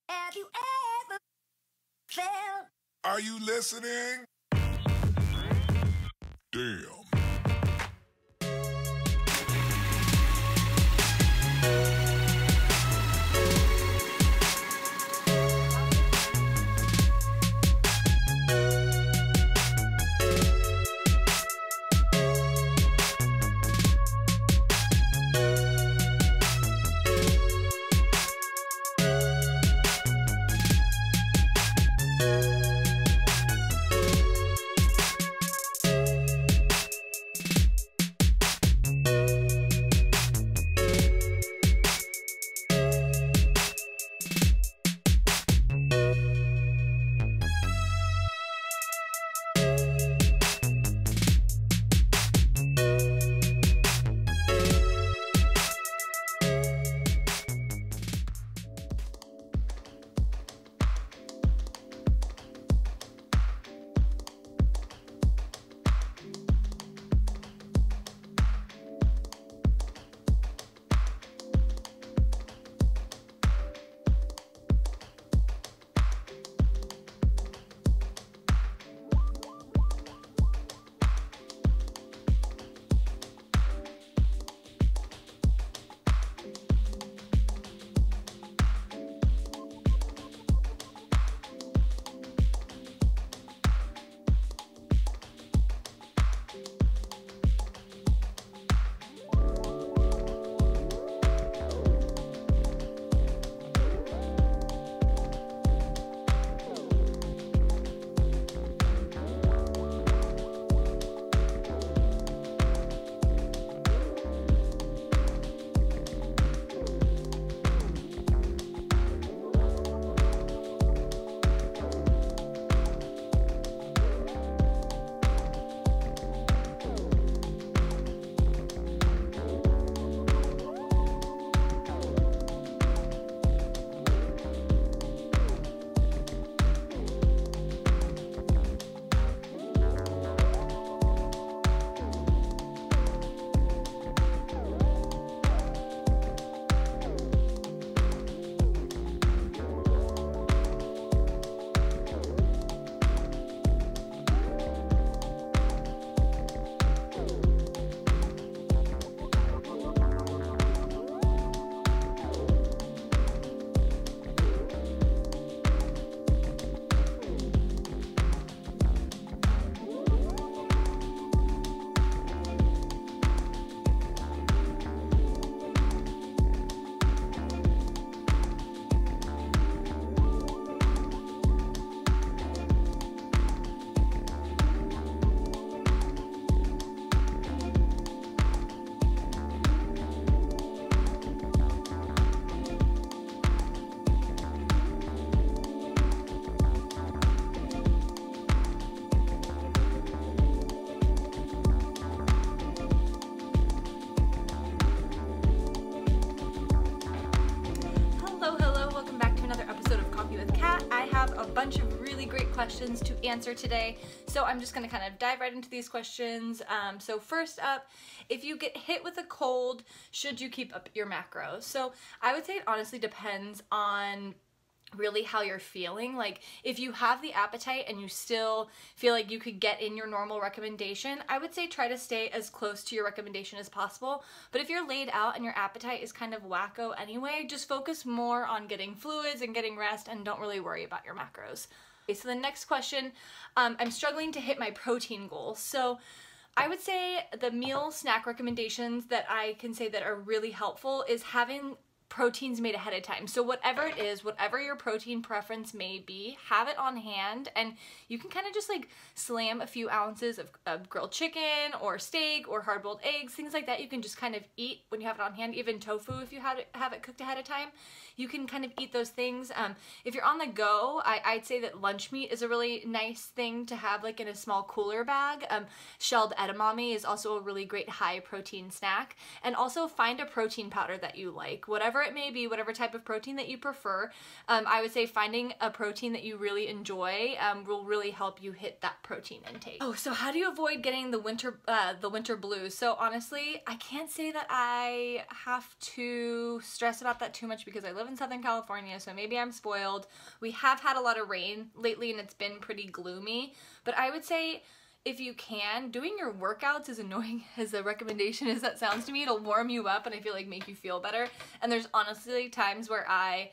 Have you ever felt? Are you listening? Damn. Bunch of really great questions to answer today, so I'm just going to kind of dive right into these questions. So first up, if you get hit with a cold, should you keep up your macros? So I would say it honestly depends on really how you're feeling. Like if you have the appetite and you still feel like you could get in your normal recommendation, I would say try to stay as close to your recommendation as possible. But if you're laid out and your appetite is kind of wacko anyway, just focus more on getting fluids and getting rest and don't really worry about your macros. Okay, so the next question, I'm struggling to hit my protein goals. So I would say the meal snack recommendations that I can say that are really helpful is having proteins made ahead of time. So whatever it is, whatever your protein preference may be, have it on hand, and you can kind of just like slam a few ounces of grilled chicken or steak or hard-boiled eggs, things like that. You can just kind of eat when you have it on hand. Even tofu, if you have it cooked ahead of time, you can kind of eat those things. If you're on the go, I'd say that lunch meat is a really nice thing to have like in a small cooler bag. Shelled edamame is also a really great high protein snack. And also find a protein powder that you like, whatever it may be, whatever type of protein that you prefer. I would say finding a protein that you really enjoy will really help you hit that protein intake. Oh, so how do you avoid getting the winter blues? So honestly, I can't say that I have to stress about that too much because I live live in Southern California, so maybe I'm spoiled. We have had a lot of rain lately and it's been pretty gloomy, but I would say if you can, doing your workouts, as annoying as a recommendation as that sounds to me, it'll warm you up and I feel like make you feel better. And there's honestly times where I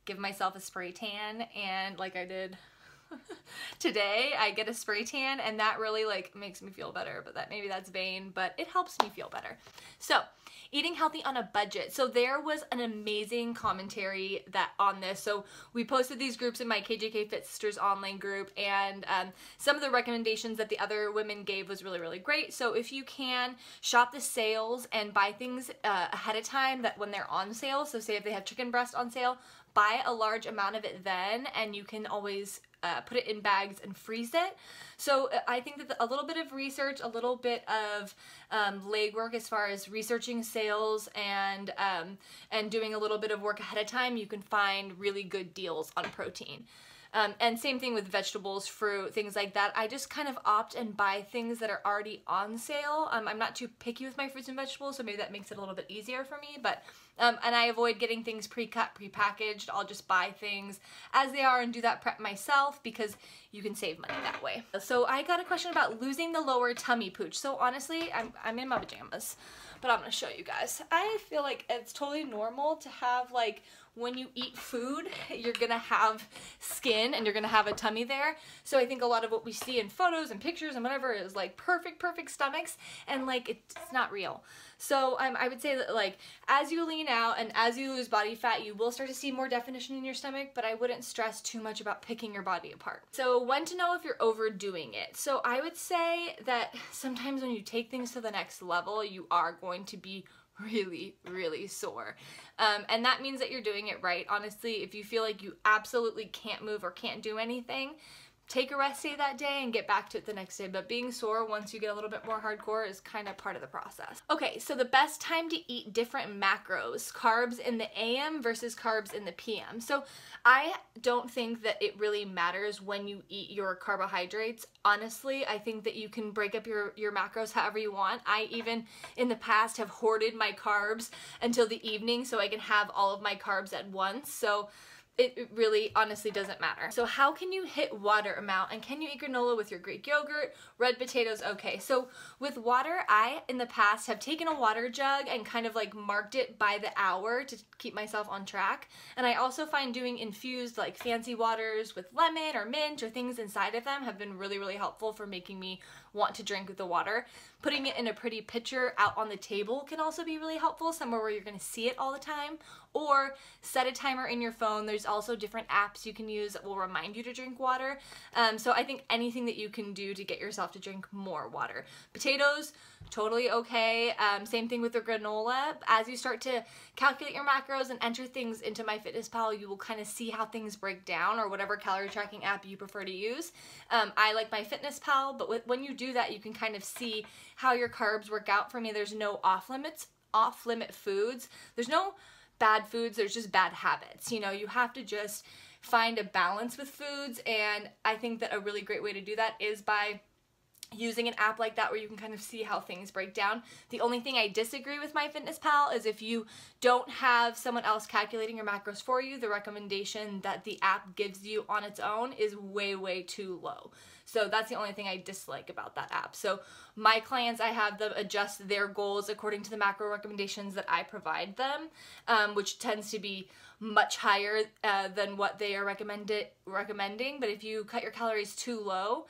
give myself a spray tan, and like I did today, I get a spray tan and that really like makes me feel better, but maybe that's vain, but it helps me feel better. So eating healthy on a budget. So there was an amazing commentary on this. So we posted these groups in my KJK Fit Sisters online group, and some of the recommendations that the other women gave was really, really great. So if you can, shop the sales and buy things ahead of time that when they're on sale. So say if they have chicken breast on sale, buy a large amount of it then, and you can always put it in bags and freeze it. So I think that a little bit of research, a little bit of legwork as far as researching sales and doing a little bit of work ahead of time, you can find really good deals on protein. And same thing with vegetables, fruit, things like that. I just kind of opt and buy things that are already on sale. I'm not too picky with my fruits and vegetables, so maybe that makes it a little bit easier for me. But and I avoid getting things pre-cut, pre-packaged. I'll just buy things as they are and do that prep myself because you can save money that way. So I got a question about losing the lower tummy, Pooch. So honestly, I'm in my pajamas, but I'm gonna show you guys. I feel like it's totally normal to have, like, when you eat food, you're gonna have skin and you're gonna have a tummy there. So I think a lot of what we see in photos and pictures and whatever is like perfect stomachs, and like it's not real. So I would say that, like, as you lean out and as you lose body fat, you will start to see more definition in your stomach, but I wouldn't stress too much about picking your body apart. So when to know if you're overdoing it. So I would say that sometimes when you take things to the next level, you are going to be really sore. And that means that you're doing it right. Honestly, if you feel like you absolutely can't move or can't do anything, take a rest day that day and get back to it the next day. But being sore once you get a little bit more hardcore is kind of part of the process. Okay, so the best time to eat different macros, carbs in the AM versus carbs in the PM. So I don't think that it really matters when you eat your carbohydrates. Honestly, I think that you can break up your macros however you want. I even in the past have hoarded my carbs until the evening so I can have all of my carbs at once. So it really honestly doesn't matter. So how can you hit water amount, and can you eat granola with your Greek yogurt, red potatoes? Okay, so with water, I in the past have taken a water jug and kind of like marked it by the hour to keep myself on track. And I also find doing infused like fancy waters with lemon or mint or things inside of them have been really helpful for making me want to drink the water. Putting it in a pretty pitcher out on the table can also be really helpful, somewhere where you're going to see it all the time. Or set a timer in your phone. There's also different apps you can use that will remind you to drink water. So I think anything that you can do to get yourself to drink more water. Potatoes, totally okay. Same thing with the granola. As you start to calculate your macros and enter things into MyFitnessPal, you will kind of see how things break down, or whatever calorie tracking app you prefer to use. I like MyFitnessPal, but when you do that, you can kind of see how your carbs work out. For me, there's no off-limit foods. There's no bad foods, there's just bad habits. You know, you have to just find a balance with foods, and I think that a really great way to do that is by using an app like that where you can kind of see how things break down. The only thing I disagree with MyFitnessPal is if you don't have someone else calculating your macros for you, the recommendation that the app gives you on its own is way too low. So that's the only thing I dislike about that app. So my clients, I have them adjust their goals according to the macro recommendations that I provide them, which tends to be much higher than what they are recommending. But if you cut your calories too low,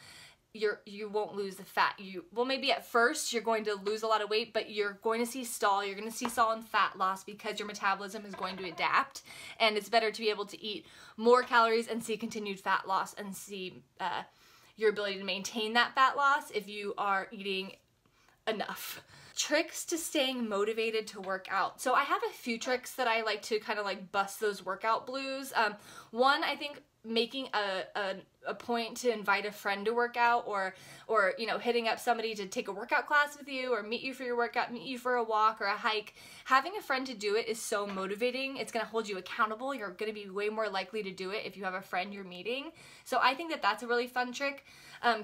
you won't lose the fat. Well, maybe at first you're going to lose a lot of weight, but you're going to see stall. You're going to see stall and fat loss because your metabolism is going to adapt, and it's better to be able to eat more calories and see continued fat loss and see your ability to maintain that fat loss if you are eating enough. Tricks to staying motivated to work out. So I have a few tricks that I like to kind of like bust those workout blues. One, I think making a point to invite a friend to work out, or you know, hitting up somebody to take a workout class with you, or meet you for your workout, meet you for a walk or a hike. Having a friend to do it is so motivating. It's going to hold you accountable. You're going to be way more likely to do it if you have a friend you're meeting. So I think that that's a really fun trick.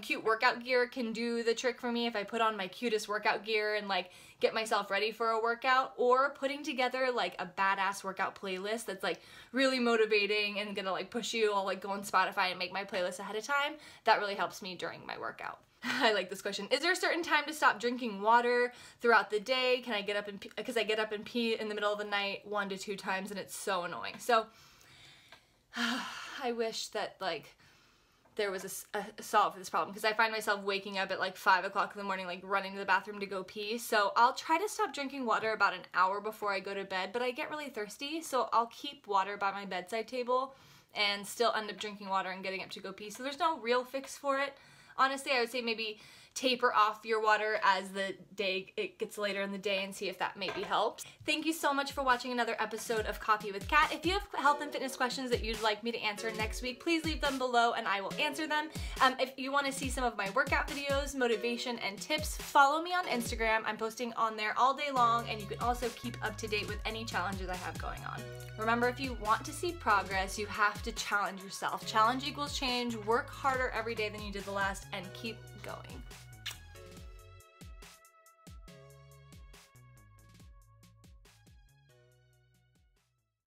Cute workout gear can do the trick for me. If I put on my cutest workout gear and like like get myself ready for a workout, or putting together like a badass workout playlist that's like really motivating and gonna like push you. I'll like go on Spotify and make my playlist ahead of time. That really helps me during my workout. I like this question. Is there a certain time to stop drinking water throughout the day? Can I get up and pee? Because I get up and pee in the middle of the night 1 to 2 times and it's so annoying. So I wish that like there was a solve for this problem, because I find myself waking up at like 5 o'clock in the morning, like running to the bathroom to go pee. So I'll try to stop drinking water about an hour before I go to bed, but I get really thirsty, so I'll keep water by my bedside table and still end up drinking water and getting up to go pee. So there's no real fix for it. Honestly, I would say maybe taper off your water as it gets later in the day and see if that maybe helps. Thank you so much for watching another episode of Coffee with Kat. If you have health and fitness questions that you'd like me to answer next week, please leave them below and I will answer them. If you want to see some of my workout videos, motivation, and tips, follow me on Instagram. I'm posting on there all day long, and you can also keep up to date with any challenges I have going on. Remember, if you want to see progress, you have to challenge yourself. Challenge equals change. Work harder every day than you did the last, and keep going.